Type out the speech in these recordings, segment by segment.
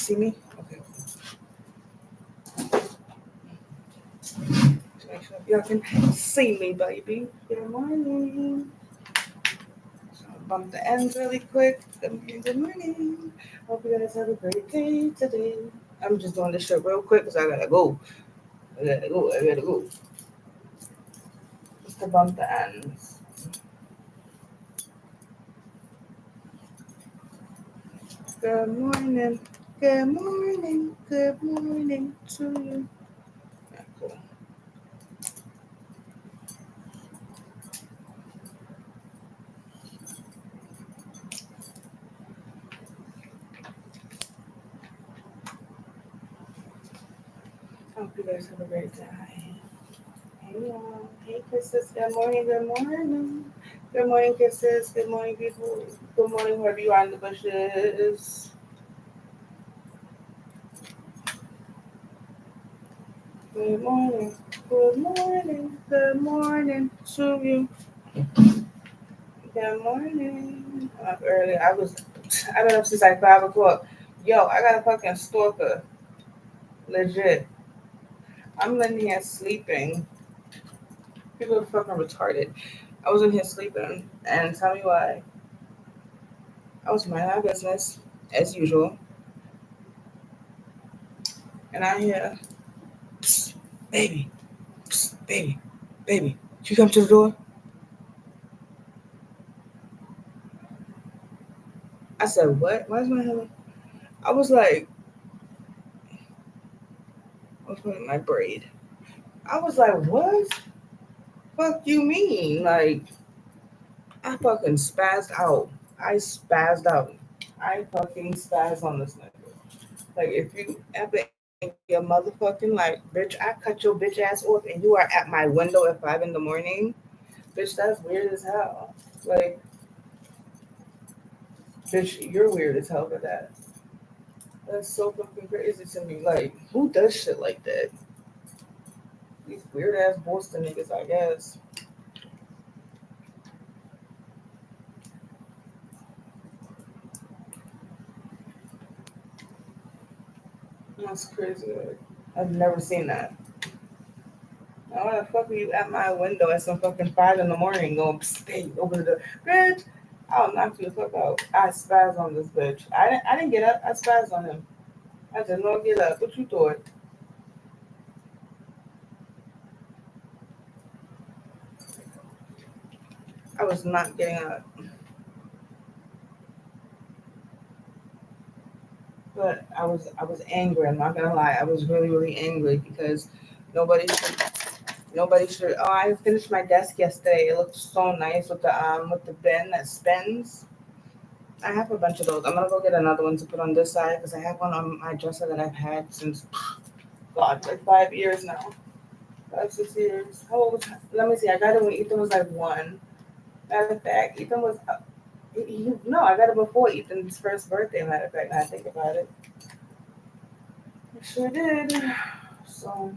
see me? Okay. Make sure y'all can see me, baby. Good morning. So I'll bump the ends really quick. Good morning, good morning. Hope you guys have a great day today. I'm just doing this shit real quick because I gotta go. I gotta go. Just to bump the ends. Good morning. Good morning. Good morning to you. Yeah, cool. I hope you guys have a great day. Hey y'all. Hey kisses. Good morning. Good morning. Good morning, kisses. Good morning, people. Good morning, wherever you are in the bushes. Good morning. Good morning. Good morning to you. Good morning. I'm up early. I've been up since like 5 o'clock. Yo, I got a fucking stalker. Legit. I'm in here sleeping. People are fucking retarded. I was in here sleeping, and tell me why. I was minding my business as usual, and I hear, "Psst, baby, psst, baby, baby, you come to the door." I said, "What? Why is my hand?" I was like, I was putting my braid. I was like, "What? Fuck you mean?" Like, I fucking spazzed out. I spazzed out. I fucking spazzed on this nigga. Like, if you ever in your motherfucking life, bitch, I cut your bitch ass off and you are at my window at 5 in the morning. Bitch, that's weird as hell. Like, bitch, you're weird as hell for that. That's so fucking crazy to me. Like, who does shit like that? These weird ass Boston niggas, I guess. That's crazy. Like, I've never seen that. Now, why the fuck are you at my window at some fucking 5 in the morning going, stay open the door? Bitch, I'll knock you the fuck out. I spazzed on this bitch. I didn't get up. I spazzed on him. I did not get up. What you thought? I was not getting up. But I was angry. I'm not gonna lie. I was really really angry because nobody should nobody should. Oh, I finished my desk yesterday. It looked so nice with the bin that spins. I have a bunch of those. I'm gonna go get another one to put on this side because I have one on my dresser that I've had since God like 5 years now. 5 6 years. How old was? Let me see. I got it when Ethan was like one. Matter of fact, Ethan was. No, I got it before Ethan's first birthday. Matter of fact, now I think about it. I sure did. So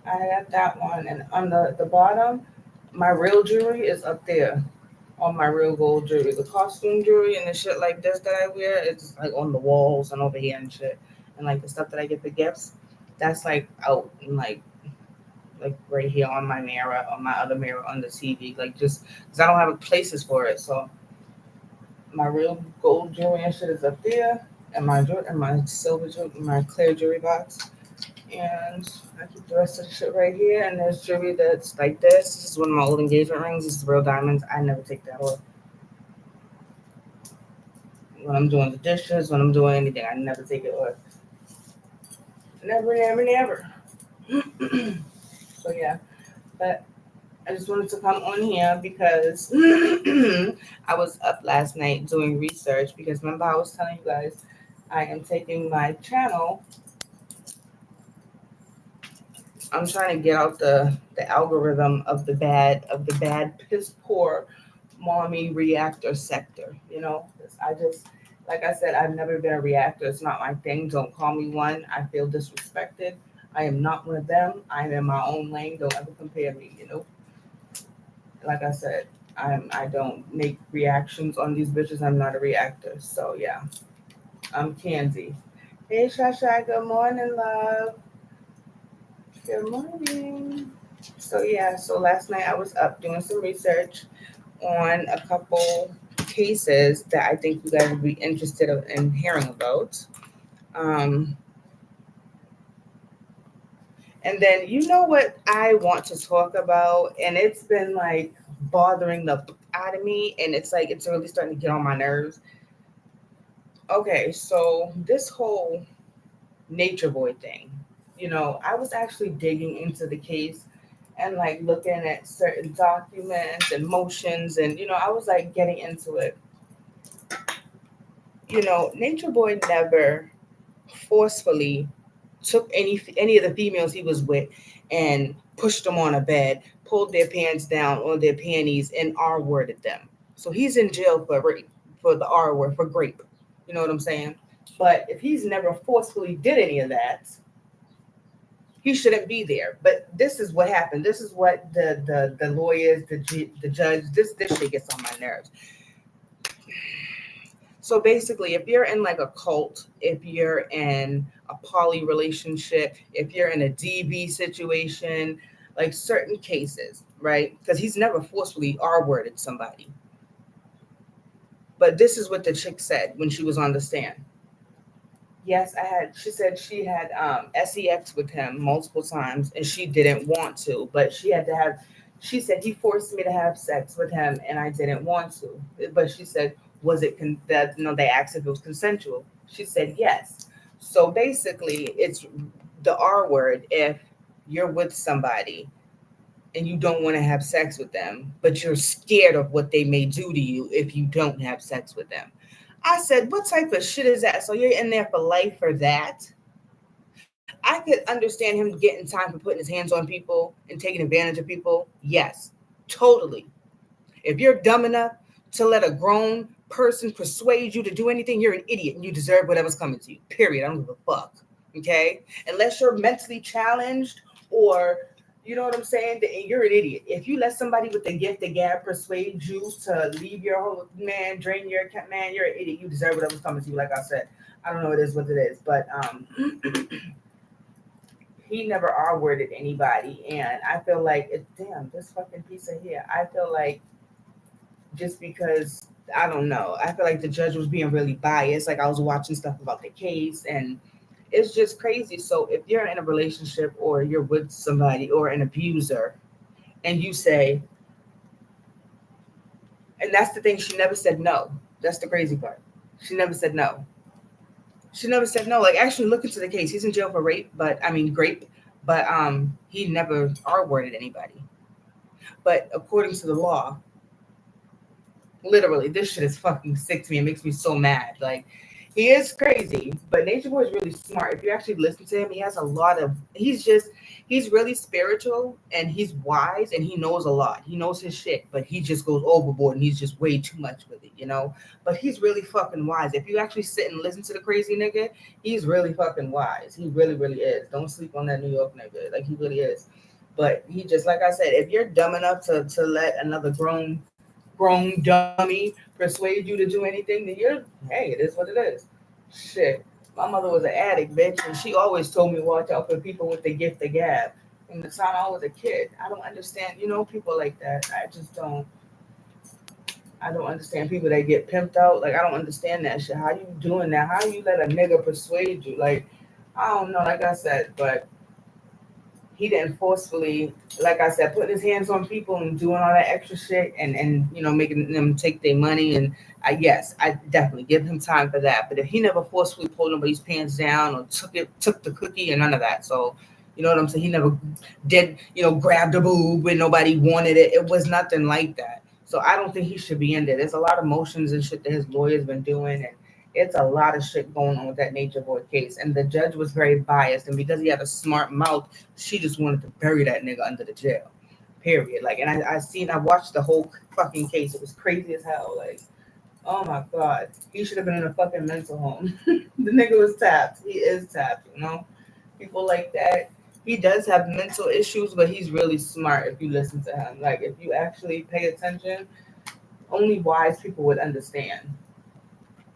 I got that one, and on the bottom, my real jewelry is up there. On my real gold jewelry, the costume jewelry and the shit like this that I wear, it's like on the walls and over here and shit, and like the stuff that I get for gifts, that's like out and like right here on my mirror, on my other mirror on the TV, like just because I don't have places for it. So my real gold jewelry and shit is up there, and my silver jewelry, my clear jewelry box. And I keep the rest of the shit right here. And there's jewelry that's like this. This is one of my old engagement rings. This is real diamonds. I never take that off. When I'm doing the dishes, when I'm doing anything, I never take it off. Never, never, never. So yeah, but I just wanted to come on here because I was up last night doing research because remember I was telling you guys I am taking my channel. I'm trying to get out the algorithm of the bad piss poor mommy reactor sector. You know, 'cause I just like I said, I've never been a reactor. It's not my thing. Don't call me one. I feel disrespected. I am not one of them. I'm in my own lane. Don't ever compare me. You know, like I said, I don't make reactions on these bitches. I'm not a reactor. So yeah. Kenzie. Hey, Shasha, good morning, love. Good morning. So last night I was up doing some research on a couple cases that I think you guys would be interested in hearing about. Um, and then you know what I want to talk about, and it's been like bothering the out of me, and it's like it's really starting to get on my nerves. Okay, so this whole Nature Boy thing, I was actually digging into the case and like looking at certain documents and motions, and I was like getting into it. Nature Boy never forcefully took any of the females he was with and pushed them on a bed, pulled their pants down on their panties, and R-worded them. So he's in jail for rape, for the R word, for grape. You know what I'm saying? But if he's never forcefully did any of that, he shouldn't be there. But this is what happened. This is what the lawyers, the judge, this shit gets on my nerves. So basically, if you're in like a cult, if you're in a poly relationship, if you're in a DV situation, like certain cases, right? Because he's never forcefully R-worded somebody. But this is what the chick said when she was on the stand. Yes, she said she had sex with him multiple times and she didn't want to, but she said he forced me to have sex with him and I didn't want to. But she said, was it they asked if it was consensual. She said yes. So basically it's the R word if you're with somebody and you don't want to have sex with them, but you're scared of what they may do to you if you don't have sex with them. I said, what type of shit is that? So you're in there for life for that? I could understand him getting time for putting his hands on people and taking advantage of people. Yes, totally. If you're dumb enough to let a grown person persuade you to do anything, you're an idiot and you deserve whatever's coming to you. Period. I don't give a fuck. Okay? Unless you're mentally challenged or you know what I'm saying? You're an idiot. If you let somebody with the gift of gab persuade you to leave your whole man, drain your man, you're an idiot. You deserve whatever's coming to you. Like I said, I don't know what it is, but he never R-worded anybody, and I feel like damn this fucking piece of here. I feel like just because I don't know, I feel like the judge was being really biased. Like I was watching stuff about the case and it's just crazy. So if you're in a relationship or you're with somebody or an abuser and you say, and that's the thing, she never said no. That's the crazy part. She never said no. She never said no. Like actually look into the case. He's in jail for grape, but he never R-worded anybody. But according to the law, literally, this shit is fucking sick to me. It makes me so mad. Like, he is crazy, but Nature Boy is really smart. If you actually listen to him, he's really spiritual and he's wise and he knows a lot. He knows his shit, but he just goes overboard and he's just way too much with it. But he's really fucking wise. If you actually sit and listen to the crazy nigga, he's really fucking wise. He really, really is. Don't sleep on that New York nigga. Like, he really is. But he just, like I said, if you're dumb enough to let another grown dummy persuade you to do anything, then hey, it is what it is. Shit. My mother was an addict, bitch, and she always told me watch out for people with the gift of gab. From the time I was a kid. I don't understand, people like that. I don't understand people that get pimped out. Like I don't understand that shit. How you doing that? How you let a nigga persuade you? Like, I don't know, like I said, but he didn't forcefully, like I said, putting his hands on people and doing all that extra shit and making them take their money. And I definitely give him time for that. But if he never forcefully pulled nobody's pants down or took the cookie and none of that. So, you know what I'm saying? He never did, grabbed a boob when nobody wanted it. It was nothing like that. So I don't think he should be in there. There's a lot of motions and shit that his lawyer's been doing, and it's a lot of shit going on with that Nature Boy case. And the judge was very biased. And because he had a smart mouth, she just wanted to bury that nigga under the jail. Period. Like, and I watched the whole fucking case. It was crazy as hell. Like, oh my God. He should have been in a fucking mental home. The nigga was tapped. He is tapped, People like that. He does have mental issues, but he's really smart if you listen to him. Like, if you actually pay attention, only wise people would understand.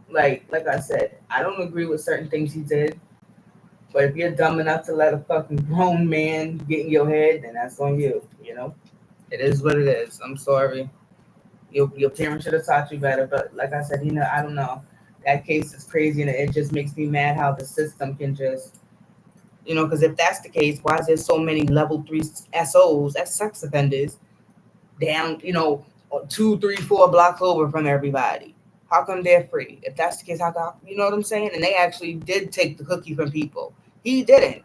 Like I said, I don't agree with certain things he did. But if you're dumb enough to let a fucking grown man get in your head, then that's on you. You know, it is what it is. I'm sorry. Your parents should have taught you better. But like I said, I don't know. That case is crazy, and it just makes me mad how the system can just, because if that's the case, why is there so many level 3 SOs, as sex offenders, down, 2, 3, 4 blocks over from everybody? How come they're free? If that's the case, how come, you know what I'm saying? And they actually did take the cookie from people. He didn't.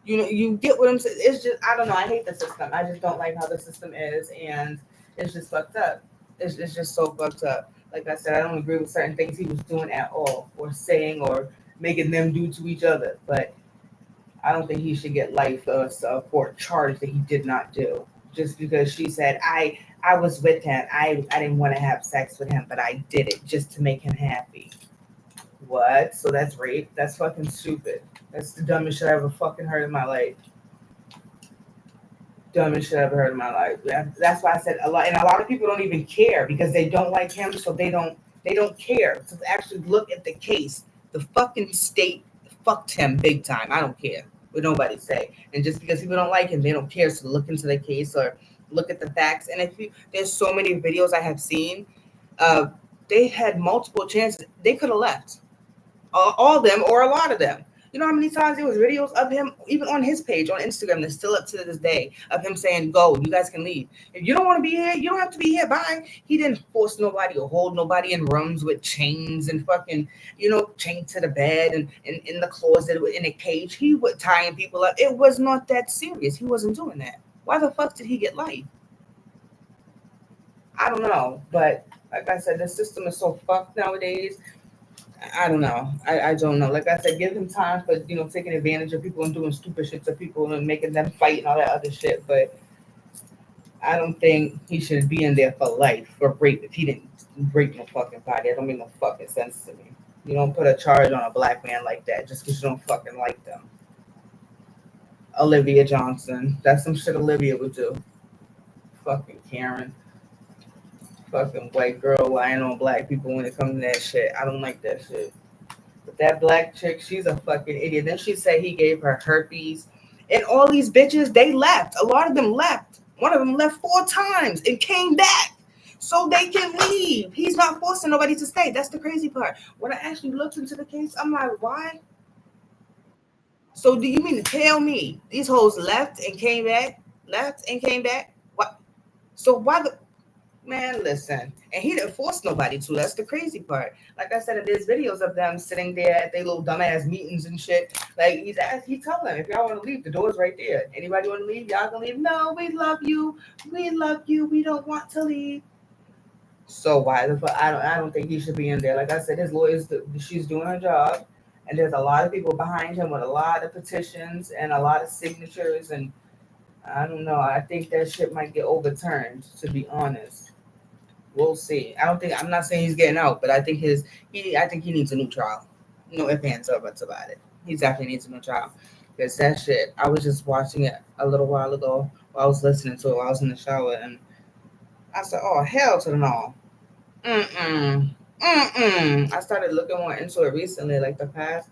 You get what I'm saying? It's just, I don't know. I hate the system. I just don't like how the system is, and it's just fucked up. It's just so fucked up. Like I said, I don't agree with certain things he was doing at all, or saying, or making them do to each other. But I don't think he should get life for a charge that he did not do. Just because she said, I was with him. I didn't want to have sex with him, but I did it just to make him happy. What? So that's rape? That's fucking stupid. That's the dumbest shit I ever fucking heard in my life. Dumbest shit I ever heard in my life. That's why I said a lot, and a lot of people don't even care because they don't like him, so they don't care to actually look at the case. The fucking state fucked him big time. I don't care what nobody say, and just because people don't like him, they don't care to look into the case or look at the facts. And there's so many videos I have seen, uh, they had multiple chances. They could have left all of them or a lot of them. You know how many times there was videos of him, even on his page on Instagram, that's still up to this day, of him saying, "Go, you guys can leave. If you don't want to be here, you don't have to be here. Bye." He didn't force nobody or hold nobody in rooms with chains and fucking, chained to the bed and in the closet in a cage. He was tying people up. It was not that serious. He wasn't doing that. Why the fuck did he get life? I don't know, but like I said, the system is so fucked nowadays. I don't know. I don't know. Like I said, give him time for taking advantage of people and doing stupid shit to people and making them fight and all that other shit. But I don't think he should be in there for life for rape if he didn't rape no fucking body. That don't make no fucking sense to me. You don't put a charge on a black man like that just because you don't fucking like them. Olivia Johnson. That's some shit Olivia would do. Fucking Karen. Fucking white girl lying on black people when it comes to that shit. I don't like that shit. But that black chick, she's a fucking idiot. Then she said he gave her herpes. And all these bitches, they left. A lot of them left. One of them left 4 times and came back so they can leave. He's not forcing nobody to stay. That's the crazy part. When I actually looked into the case, I'm like, why? So do you mean to tell me these hoes left and came back? Left and came back? What? So why the Man, listen, and he didn't force nobody to. That's the crazy part. Like I said, there's videos of them sitting there at their little dumbass meetings and shit. Like he telling them, if y'all want to leave, the door's right there. Anybody want to leave? Y'all can leave. No, we love you. We love you. We don't want to leave. So why the fuck? I don't think he should be in there. Like I said, his lawyers, she's doing her job, and there's a lot of people behind him with a lot of petitions and a lot of signatures, and I don't know. I think that shit might get overturned. To be honest. We'll see. I'm not saying he's getting out, but I think I think he needs a new trial. No ifs, ands, or buts about it. He definitely needs a new trial. Because that shit, I was just watching it a little while ago while I was listening to it while I was in the shower, and I said, oh, hell to the no. Mm-mm. Mm-mm. I started looking more into it recently, like the past,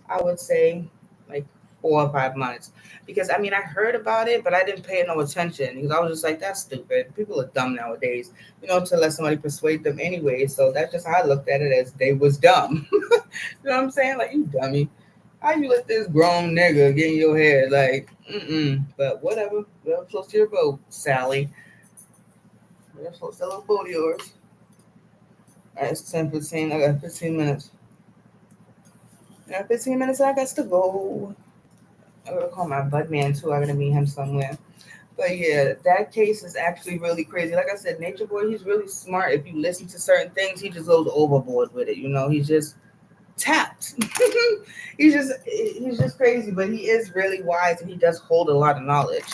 I would say, like 4 or 5 months. Because I heard about it, but I didn't pay no attention because I was just like, that's stupid. People are dumb nowadays, to let somebody persuade them anyway. So that's just how I looked at it, as they was dumb. You know what I'm saying? Like, you dummy. How you let this grown nigga get in your head? Like, but whatever. Well, close to your boat, Sally. Well, close to that little boat of yours. All right, it's 10:15. I got 15 minutes. I got 15 minutes. I got to go. I'm gonna call my bud man too. I'm gonna meet him somewhere. But yeah, that case is actually really crazy. Like I said, Nature Boy, he's really smart. If you listen to certain things, he just goes overboard with it. He's just tapped. he's just crazy, but he is really wise and he does hold a lot of knowledge.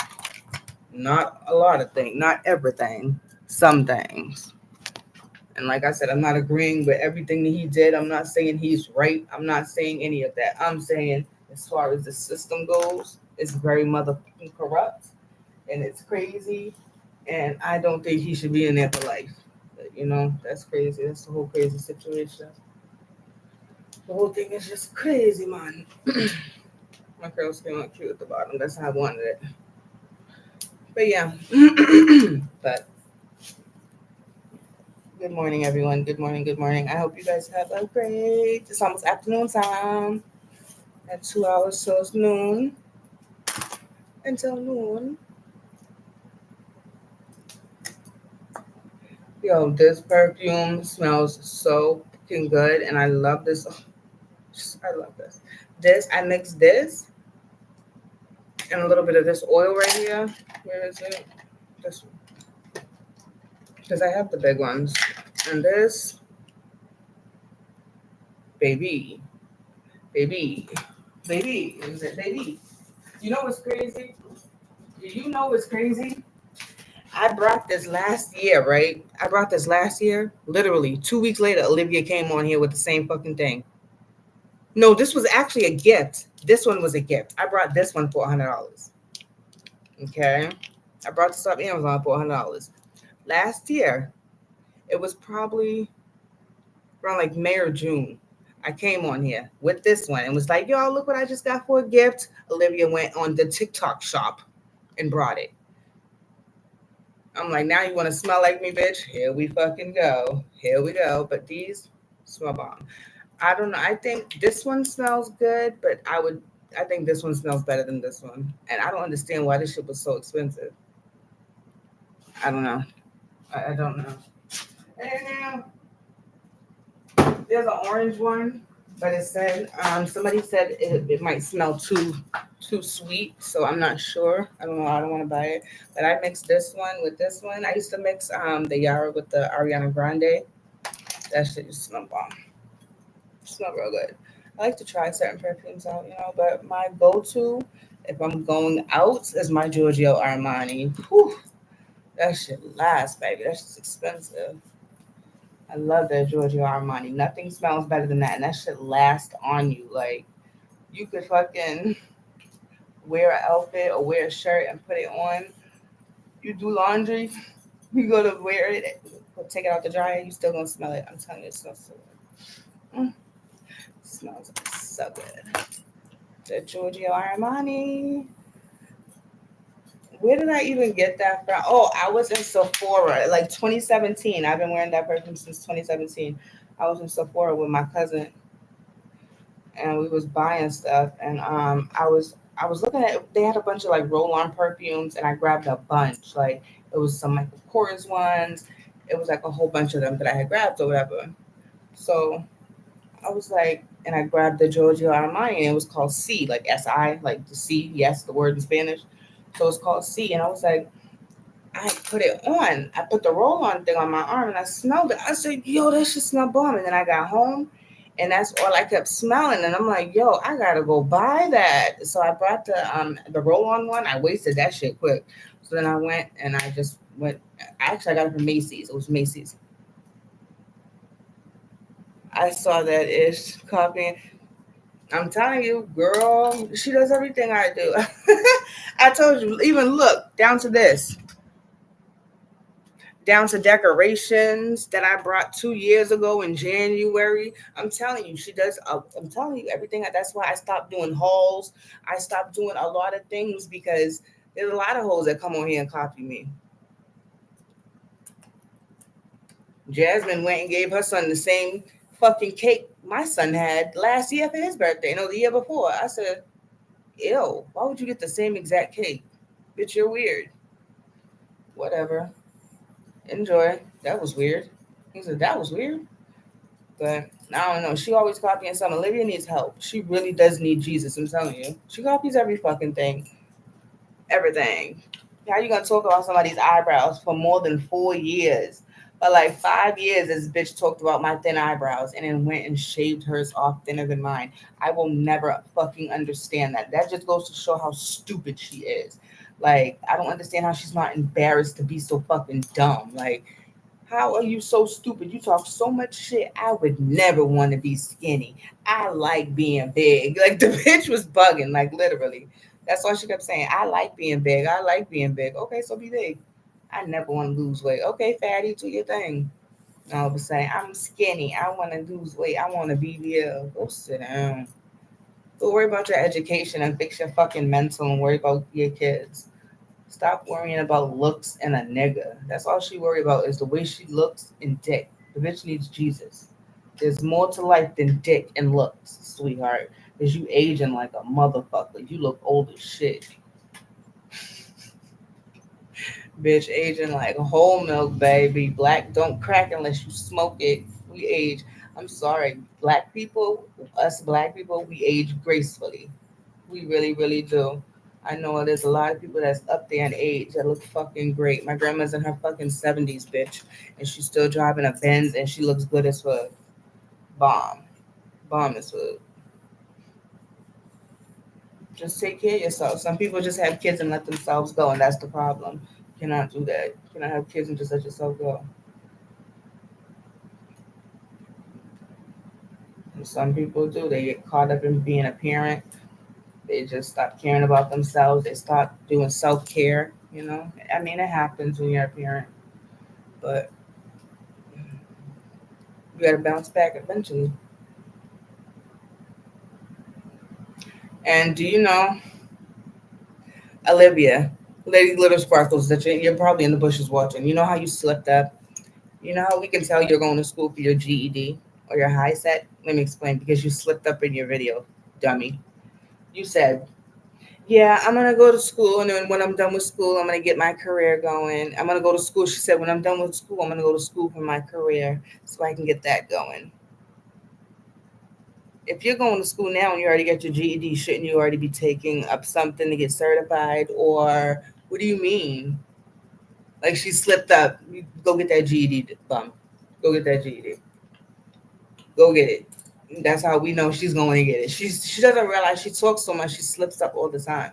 Not a lot of things, not everything, some things. And like I said, I'm not agreeing with everything that he did. I'm not saying he's right. I'm not saying any of that. I'm saying as far as the system goes, it's very motherfucking corrupt and it's crazy. And I don't think he should be in there for life. But, that's crazy. That's the whole crazy situation. The whole thing is just crazy, man. My curls came out cute at the bottom. That's how I wanted it. But yeah. But good morning, everyone. Good morning. Good morning. I hope you guys have a great. It's almost afternoon time. At 2 hours, so it's noon. Until noon. Yo, this perfume smells so fucking good, and I love this. Oh, I love this. I mixed this and a little bit of this oil right here. Where is it? This one. Because I have the big ones. And this, baby, baby, baby. Is it baby? You know what's crazy? Do you know what's crazy? I brought this last year, right? I brought this last year. Literally, 2 weeks later, Olivia came on here with the same fucking thing. No, this was actually a gift. This one was a gift. I brought this one for $100. Okay. I brought this off Amazon for $100. Last year, it was probably around like May or June. I came on here with this one and was like, yo, look what I just got for a gift. Olivia went on the TikTok shop and brought it. I'm like, now you want to smell like me, bitch? Here we fucking go. Here we go. But these smell bomb. I don't know. I think this one smells good, but I think this one smells better than this one. And I don't understand why this shit was so expensive. I don't know. I don't know. And now there's an orange one, but it said somebody said it might smell too sweet, so I'm not sure. I don't know. I don't want to buy it, but I mixed this one with this one. I used to mix the Yara with the Ariana Grande. That shit just smell bomb. Smell real good. I like to try certain perfumes out, but my go-to if I'm going out is my Giorgio Armani. Whew, that shit lasts, baby. That shit's expensive. I love that Giorgio Armani. Nothing smells better than that, and that shit lasts on you. Like you could fucking wear an outfit or wear a shirt and put it on. You do laundry, you go to wear it, take it out the dryer, you still gonna smell it. I'm telling you, it smells so good. It smells so good. The Giorgio Armani. Where did I even get that from? Oh, I was in Sephora, like 2017. I've been wearing that perfume since 2017. I was in Sephora with my cousin, and we was buying stuff, and I was looking at, they had a bunch of like roll-on perfumes, and I grabbed a bunch. Like it was some Michael Kors ones. It was like a whole bunch of them that I had grabbed or whatever. So I was like, and I grabbed the Giorgio Armani, and it was called C, like SI, like the C, yes, the word in Spanish. So it's called C, and I was like, I put it on. I put the roll-on thing on my arm, and I smelled it. I said, "Yo, that should smell bomb." And then I got home, and that's all I kept smelling. And I'm like, "Yo, I gotta go buy that." So I brought the roll-on one. I wasted that shit quick. So then I went and I just went. Actually, I got it from Macy's. It was Macy's. I saw that ish copying. I'm telling you, girl, she does everything I do. I told you, even look down to this, down to decorations that I brought 2 years ago in January. I'm telling you, she does. I'm telling you everything. That's why I stopped doing hauls. I stopped doing a lot of things because there's a lot of hoes that come on here and copy me. Jasmine went and gave her son the same fucking cake my son had last year for his birthday. No, the year before. I said, ew, why would you get the same exact cake? Bitch, you're weird. Whatever. Enjoy. That was weird. He said, that was weird. But I don't know. She always copying something. Olivia needs help. She really does need Jesus. I'm telling you. She copies every fucking thing. Everything. How you gonna talk about somebody's eyebrows for more than 4 years? But like 5 years, this bitch talked about my thin eyebrows and then went and shaved hers off thinner than mine. I will never fucking understand that. That just goes to show how stupid she is. Like, I don't understand how she's not embarrassed to be so fucking dumb. Like, how are you so stupid? You talk so much shit. I would never want to be skinny. I like being big. Like the bitch was bugging, like literally. That's all she kept saying. I like being big. I like being big. Okay, so be big. I never want to lose weight. Okay, fatty, do your thing. All of a sudden, I'm skinny. I want to lose weight. I want to BBL. Go sit down. Go worry about your education and fix your fucking mental and worry about your kids. Stop worrying about looks and a nigga. That's all she worry about is the way she looks and dick. The bitch needs Jesus. There's more to life than dick and looks, sweetheart. Cause you aging like a motherfucker. You look old as shit. Bitch aging like whole milk, baby. Black don't crack unless you smoke it. We age. I'm sorry. Black people, us black people, we age gracefully. We really, really do. I know there's a lot of people that's up there in age that look fucking great. My grandma's in her fucking 70s, bitch. And she's still driving a Benz and she looks good as fuck. Bomb. Bomb as fuck. Just take care of yourself. Some people just have kids and let themselves go, and that's the problem. You cannot do that. You cannot have kids and just let yourself go. And some people do. They get caught up in being a parent. They just stop caring about themselves. They stop doing self care. You know, I mean, it happens when you're a parent, but you got to bounce back eventually. And do you know, Olivia, Lady Glitter Sparkles, that you're probably in the bushes watching? You know how you slipped up? You know how we can tell you're going to school for your GED or your high set? Let me explain because you slipped up in your video, dummy. You said, yeah, I'm gonna go to school, and then when I'm done with school, I'm gonna get my career going. I'm gonna go to school. She said, when I'm done with school, I'm gonna go to school for my career so I can get that going. If you're going to school now and you already got your GED, shouldn't you already be taking up something to get certified? Or what do you mean? Like she slipped up. You go get that GED, bum. Go get that GED. Go get it. That's how we know she's going to get it. She doesn't realize she talks so much. She slips up all the time.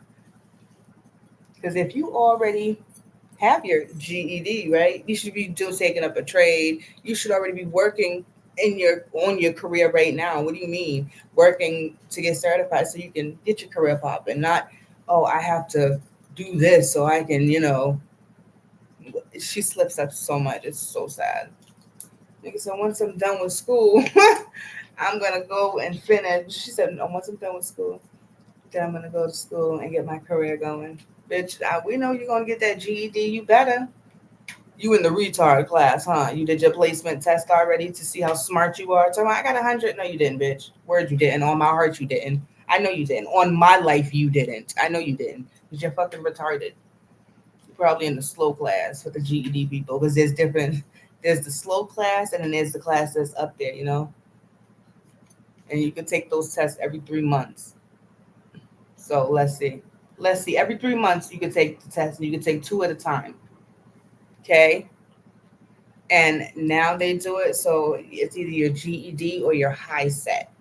Because if you already have your GED, right? You should be doing taking up a trade. You should already be working in your on your career right now. What do you mean working to get certified so you can get your career popping? Not, oh, I have to do this so I can, you know. She slips up so much. It's so sad. So once I'm done with school, I'm gonna go and finish. She said, no, once I'm done with school, then I'm gonna go to school and get my career going. Bitch, we know you're gonna get that GED. You better. You in the retard class, huh? You did your placement test already to see how smart you are. So I got 100. No, you didn't, bitch. Word, you didn't. On my heart, you didn't. I know you didn't. On my life, you didn't. I know you didn't. Because you're fucking retarded. You're probably in the slow class with the GED people. Because there's different. There's the slow class, and then there's the class that's up there, you know? And you can take those tests every 3 months. So let's see. Let's see. Every 3 months, you can take the test, and you can take two at a time. Okay? And now they do it so it's either your GED or your high set.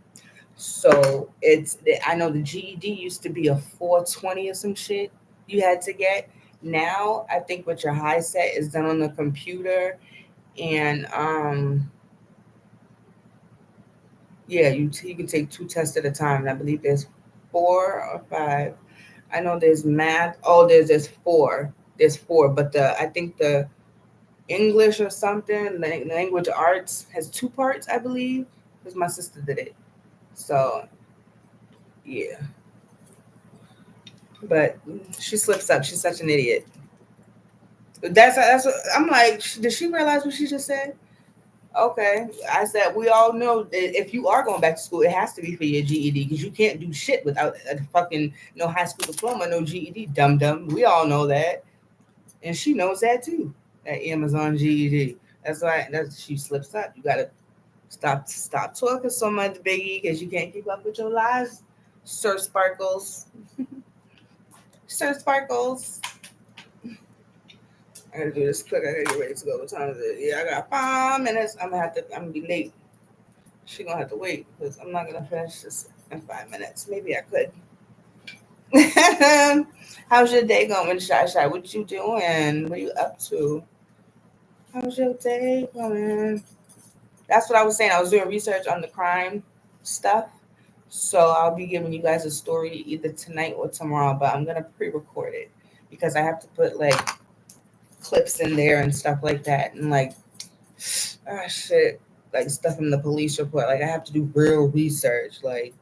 So I know the GED used to be a 420 or some shit you had to get. Now I think with your high set is done on the computer, and yeah, you can take two tests at a time. And I believe there's 4 or 5. I know there's math. Oh, there's four. There's four, but the I think the English or something, language arts has two parts, I believe, because my sister did it. So yeah, but she slips up. She's such an idiot. That's what, I'm like. Did she realize what she just said? Okay, I said we all know that if you are going back to school, it has to be for your GED because you can't do shit without a fucking no high school diploma, no GED. Dum dum. We all know that, and she knows that too. That Amazon GED. That's why she slips up. You gotta stop talking so much, Biggie, because you can't keep up with your lies, Sir Sparkles. Sir Sparkles. I gotta do this quick. I gotta get ready to go. What time is it? Yeah, I got 5 minutes. I'm gonna be late. She gonna have to wait because I'm not gonna finish this in 5 minutes. Maybe I could. How's your day going, Shy Shy? What you doing? What you up to? How's your day going? That's what I was saying. I was doing research on the crime stuff. So I'll be giving you guys a story either tonight or tomorrow, but I'm gonna pre-record it because I have to put like clips in there and stuff like that, and like shit, like stuff from the police report. Like I have to do real research, like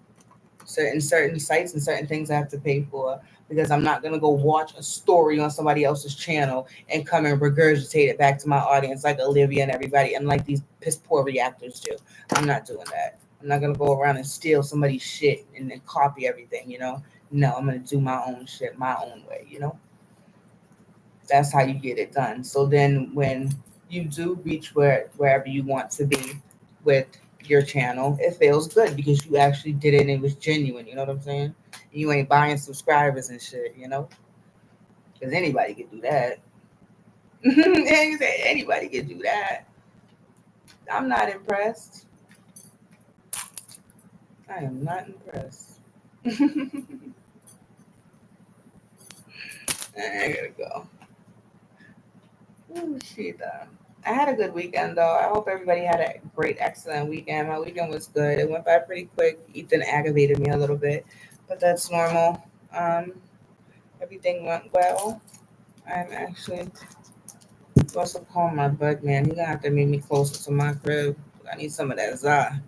certain sites and certain things I have to pay for because I'm not gonna go watch a story on somebody else's channel and come and regurgitate it back to my audience like Olivia and everybody and like these piss poor reactors do. I'm not doing that. I'm not gonna go around and steal somebody's shit and then copy everything, you know. No, I'm gonna do my own shit my own way, you know. That's how you get it done. So then when you do reach wherever you want to be with your channel, it feels good because you actually did it and it was genuine. You know what I'm saying? You ain't buying subscribers and shit, you know? Because anybody can do that. Anybody can do that. I'm not impressed. I am not impressed. I gotta go. Oh, shit. I had a good weekend though. I hope everybody had a great, excellent weekend. My weekend was good. It went by pretty quick. Ethan aggravated me a little bit, but that's normal. Um, Everything went well. I'm actually supposed to call my bud man. He's gonna have to meet me closer to my crib. I need some of that za.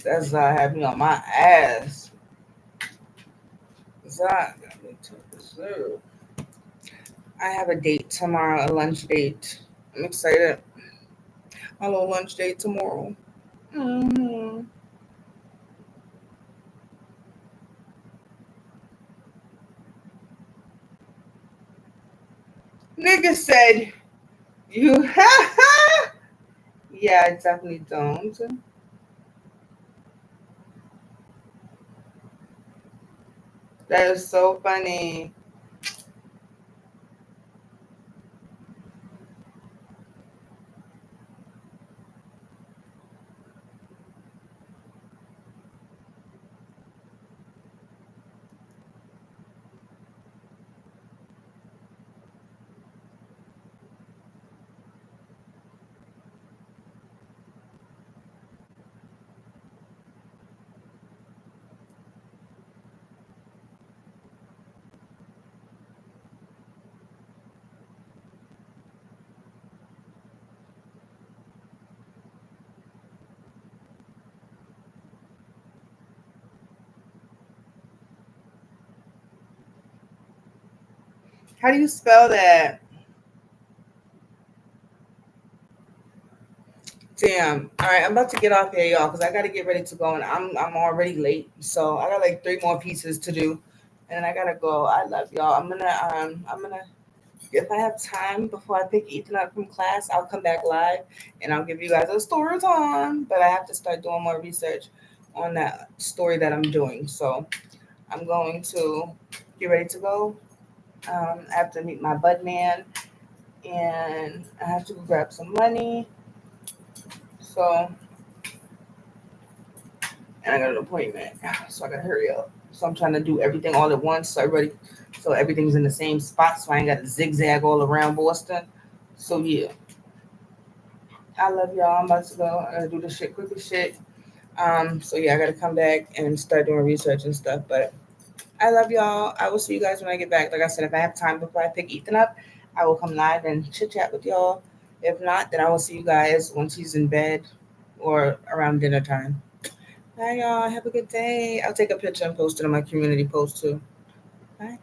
That za had me on my ass. Za got me to preserve. I have a date tomorrow, a lunch date. I'm excited. A little lunch date tomorrow. Hmm. Nigga said you. Yeah, I definitely don't. That is so funny. How do you spell that? Damn. All right, I'm about to get off here, y'all, because I got to get ready to go, and I'm already late. So I got like 3 more pieces to do, and I gotta go. I love y'all. I'm gonna if I have time before I pick Ethan up from class, I'll come back live and I'll give you guys a story time. But I have to start doing more research on that story that I'm doing. So I'm going to get ready to go. I have to meet my bud man and I have to go grab some money. So, and I got an appointment. So I gotta hurry up. So I'm trying to do everything all at once. So everything's in the same spot. So I ain't got to zigzag all around Boston. So yeah, I love y'all. I'm about to go. I gotta do this shit quick as shit. So yeah, I gotta come back and start doing research and stuff. But I love y'all. I will see you guys when I get back. Like I said, if I have time before I pick Ethan up, I will come live and chit chat with y'all. If not, then I will see you guys once he's in bed or around dinner time. Bye, y'all. Have a good day. I'll take a picture and post it on my community post too. Bye.